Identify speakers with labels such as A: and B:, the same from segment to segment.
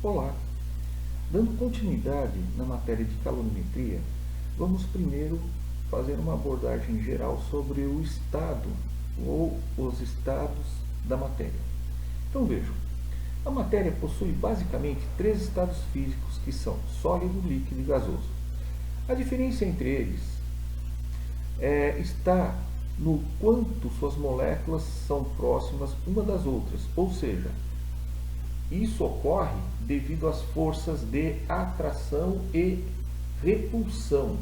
A: Olá! Dando continuidade na matéria de calorimetria, vamos primeiro fazer uma abordagem geral sobre o estado ou os estados da matéria. Então vejam, a matéria possui basicamente três estados físicos que são sólido, líquido e gasoso. A diferença entre eles está no quanto suas moléculas são próximas uma das outras, ou seja, isso ocorre devido às forças de atração e repulsão,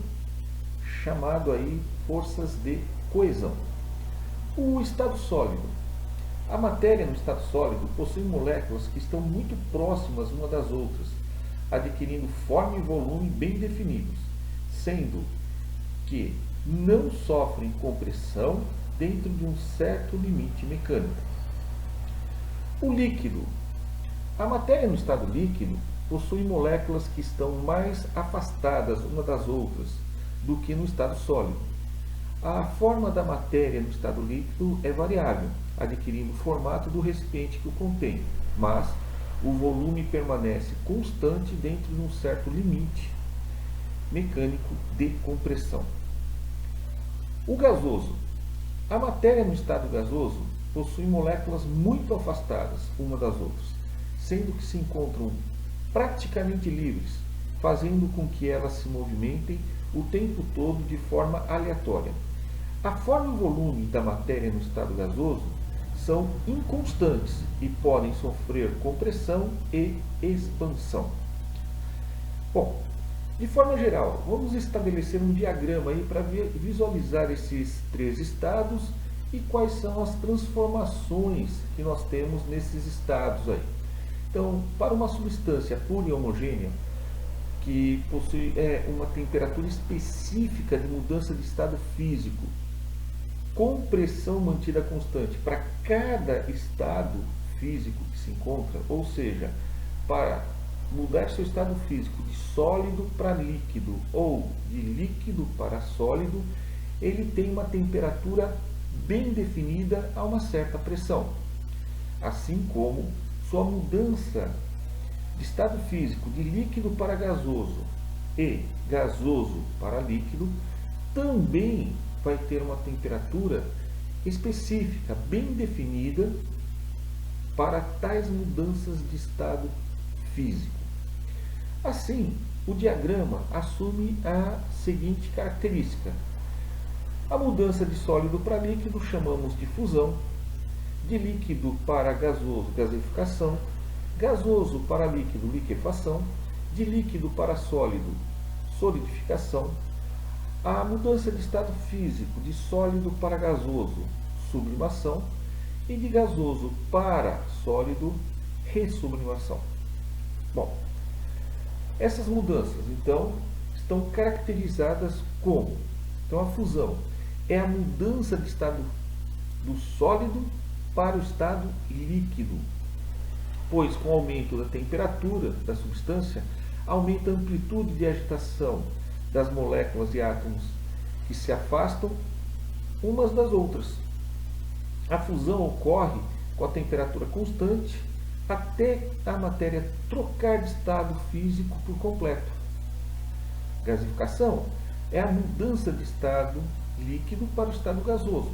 A: chamado aí forças de coesão. O estado sólido. A matéria no estado sólido possui moléculas que estão muito próximas uma das outras, adquirindo forma e volume bem definidos, sendo que não sofrem compressão dentro de um certo limite mecânico. O líquido. A matéria no estado líquido possui moléculas que estão mais afastadas uma das outras do que no estado sólido. A forma da matéria no estado líquido é variável, adquirindo o formato do recipiente que o contém, mas o volume permanece constante dentro de um certo limite mecânico de compressão. O gasoso. A matéria no estado gasoso possui moléculas muito afastadas uma das outras, sendo que se encontram praticamente livres, fazendo com que elas se movimentem o tempo todo de forma aleatória. A forma e o volume da matéria no estado gasoso são inconstantes e podem sofrer compressão e expansão. Bom, de forma geral, vamos estabelecer um diagrama aí para visualizar esses três estados e quais são as transformações que nós temos nesses estados aí. Então, para uma substância pura e homogênea, que possui uma temperatura específica de mudança de estado físico, com pressão mantida constante para cada estado físico que se encontra, ou seja, para mudar seu estado físico de sólido para líquido ou de líquido para sólido, ele tem uma temperatura bem definida a uma certa pressão, assim como sua mudança de estado físico de líquido para gasoso e gasoso para líquido também vai ter uma temperatura específica, bem definida para tais mudanças de estado físico. Assim, o diagrama assume a seguinte característica. A mudança de sólido para líquido chamamos de fusão, de líquido para gasoso, gasificação, gasoso para líquido, liquefação, de líquido para sólido, solidificação, a mudança de estado físico de sólido para gasoso, sublimação, e de gasoso para sólido, ressublimação. Bom, essas mudanças, então, estão caracterizadas como? Então, a fusão é a mudança de estado do sólido para o estado líquido, pois com o aumento da temperatura da substância, aumenta a amplitude de agitação das moléculas e átomos que se afastam umas das outras. A fusão ocorre com a temperatura constante até a matéria trocar de estado físico por completo. Gasificação é a mudança de estado líquido para o estado gasoso.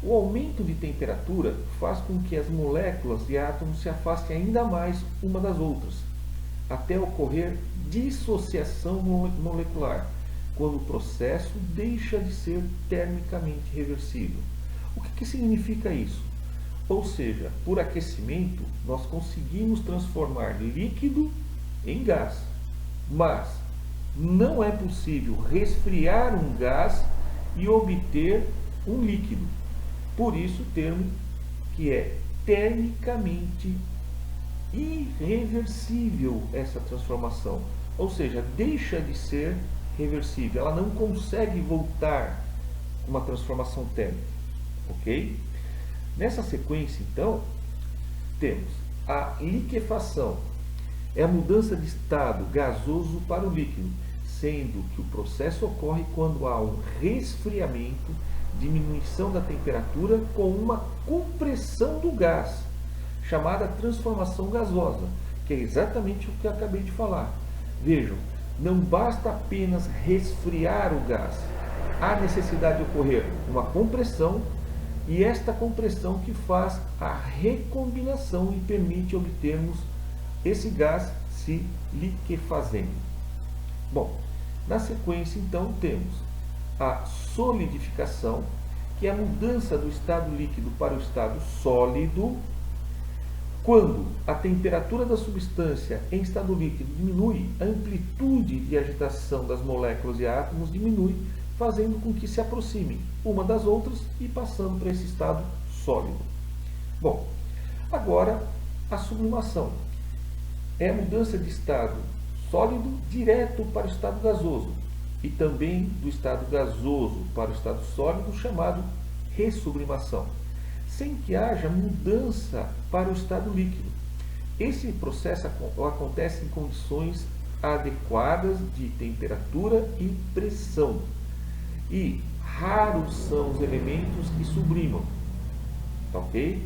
A: O aumento de temperatura faz com que as moléculas e átomos se afastem ainda mais uma das outras, até ocorrer dissociação molecular, quando o processo deixa de ser termicamente reversível. O que significa isso? Ou seja, por aquecimento, nós conseguimos transformar líquido em gás, mas não é possível resfriar um gás e obter um líquido. Por isso o termo que é termicamente irreversível essa transformação. Ou seja, deixa de ser reversível. Ela não consegue voltar com uma transformação térmica. Ok? Nessa sequência, então, temos a liquefação. É a mudança de estado gasoso para o líquido, sendo que o processo ocorre quando há um resfriamento, diminuição da temperatura com uma compressão do gás, chamada transformação gasosa, que é exatamente o que eu acabei de falar. Vejam, não basta apenas resfriar o gás. Há necessidade de ocorrer uma compressão, e esta compressão que faz a recombinação e permite obtermos esse gás se liquefazendo. Bom, na sequência então temos a solidificação, que é a mudança do estado líquido para o estado sólido, quando a temperatura da substância em estado líquido diminui, a amplitude de agitação das moléculas e átomos diminui, fazendo com que se aproximem uma das outras e passando para esse estado sólido. Bom, agora a sublimação é a mudança de estado sólido direto para o estado gasoso e também do estado gasoso para o estado sólido, chamado ressublimação, sem que haja mudança para o estado líquido. Esse processo acontece em condições adequadas de temperatura e pressão. E raros são os elementos que sublimam. Ok?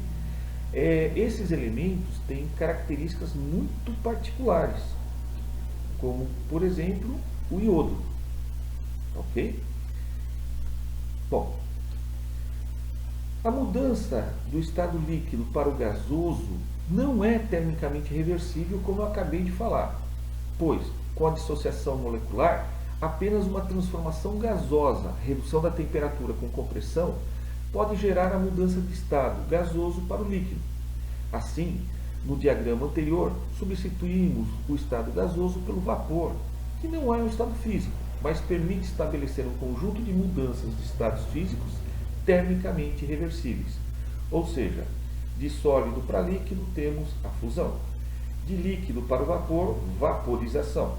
A: Esses elementos têm características muito particulares, como, por exemplo, o iodo. Ok? Bom, a mudança do estado líquido para o gasoso não é termicamente reversível, como eu acabei de falar, pois, com a dissociação molecular, apenas uma transformação gasosa, redução da temperatura com compressão, pode gerar a mudança de estado gasoso para o líquido. Assim, no diagrama anterior, substituímos o estado gasoso pelo vapor, que não é um estado físico, mas permite estabelecer um conjunto de mudanças de estados físicos termicamente reversíveis. Ou seja, de sólido para líquido temos a fusão, de líquido para o vapor, vaporização,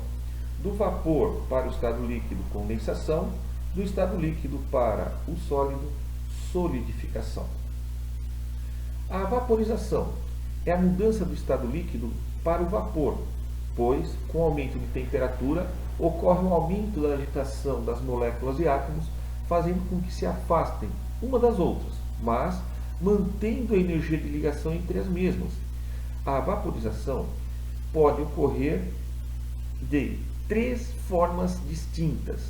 A: do vapor para o estado líquido, condensação, do estado líquido para o sólido, solidificação. A vaporização é a mudança do estado líquido para o vapor, pois, com o aumento de temperatura, ocorre um aumento da agitação das moléculas e átomos, fazendo com que se afastem uma das outras, mas mantendo a energia de ligação entre as mesmas. A vaporização pode ocorrer de 3 formas distintas.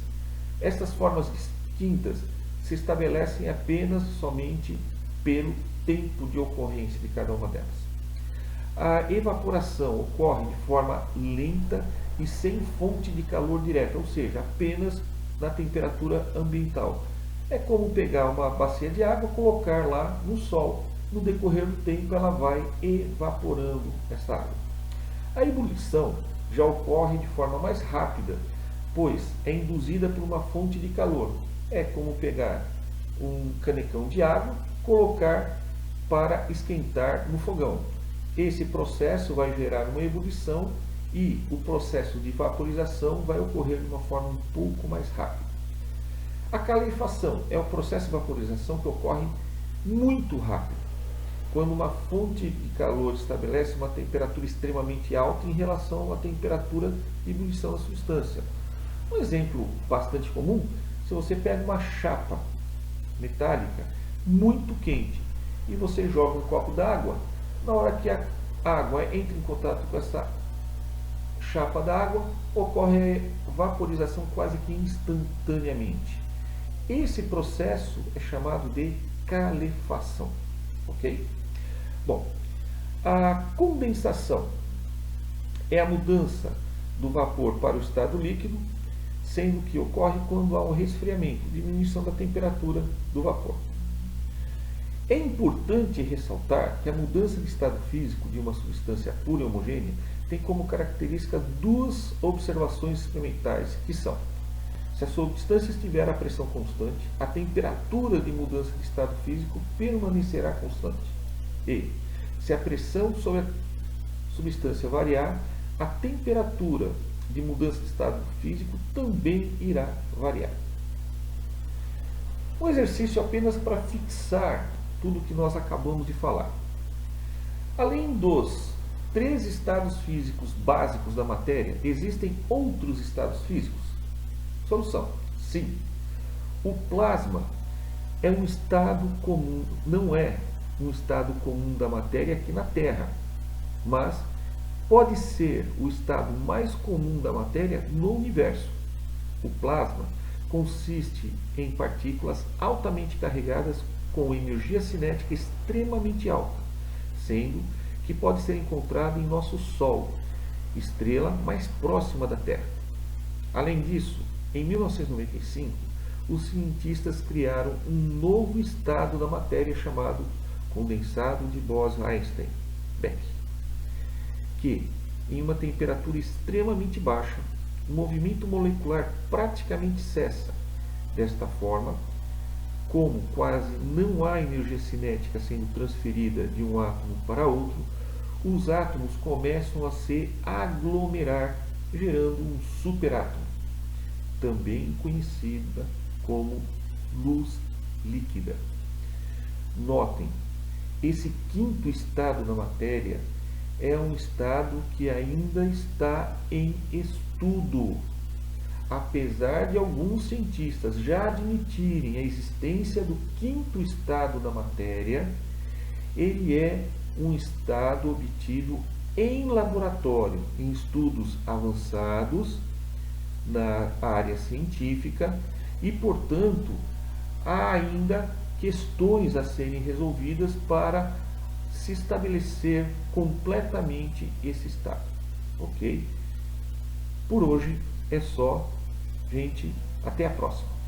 A: Estas formas distintas se estabelecem apenas somente pelo tempo de ocorrência de cada uma delas. A evaporação ocorre de forma lenta e sem fonte de calor direta, ou seja, apenas na temperatura ambiental. É como pegar uma bacia de água, colocar lá no sol. No decorrer do tempo, ela vai evaporando essa água. A ebulição já ocorre de forma mais rápida, pois é induzida por uma fonte de calor. É como pegar um canecão de água, colocar para esquentar no fogão. Esse processo vai gerar uma ebulição e o processo de vaporização vai ocorrer de uma forma um pouco mais rápida. A calefação é o processo de vaporização que ocorre muito rápido, quando uma fonte de calor estabelece uma temperatura extremamente alta em relação a uma temperatura de ebulição da substância. Um exemplo bastante comum, se você pega uma chapa metálica muito quente e você joga um copo d'água, na hora que a água entra em contato com essa chapa d'água, ocorre a vaporização quase que instantaneamente. Esse processo é chamado de calefação. Ok? Bom, a condensação é a mudança do vapor para o estado líquido, sendo que ocorre quando há um resfriamento, diminuição da temperatura do vapor. É importante ressaltar que a mudança de estado físico de uma substância pura e homogênea tem como característica 2 observações experimentais, que são: se a substância estiver a pressão constante, a temperatura de mudança de estado físico permanecerá constante. E, se a pressão sobre a substância variar, a temperatura de mudança de estado físico também irá variar. Um exercício apenas para fixar tudo o que nós acabamos de falar. Além dos 3 estados físicos básicos da matéria, existem outros estados físicos? Solução: sim. O plasma é um estado comum, não é um estado comum da matéria aqui na Terra, mas pode ser o estado mais comum da matéria no universo. O plasma consiste em partículas altamente carregadas com energia cinética extremamente alta, sendo que pode ser encontrado em nosso Sol, estrela mais próxima da Terra. Além disso, em 1995, os cientistas criaram um novo estado da matéria chamado condensado de Bose-Einstein, BEC, que, em uma temperatura extremamente baixa, o movimento molecular praticamente cessa. Desta forma, como quase não há energia cinética sendo transferida de um átomo para outro, os átomos começam a se aglomerar, gerando um superátomo, também conhecida como luz líquida. Notem, esse quinto estado da matéria é um estado que ainda está em estudo. Apesar de alguns cientistas já admitirem a existência do quinto estado da matéria, ele é um estado obtido em laboratório, em estudos avançados na área científica e, portanto, há ainda questões a serem resolvidas para se estabelecer completamente esse estado, ok? Por hoje é só, gente. Até a próxima.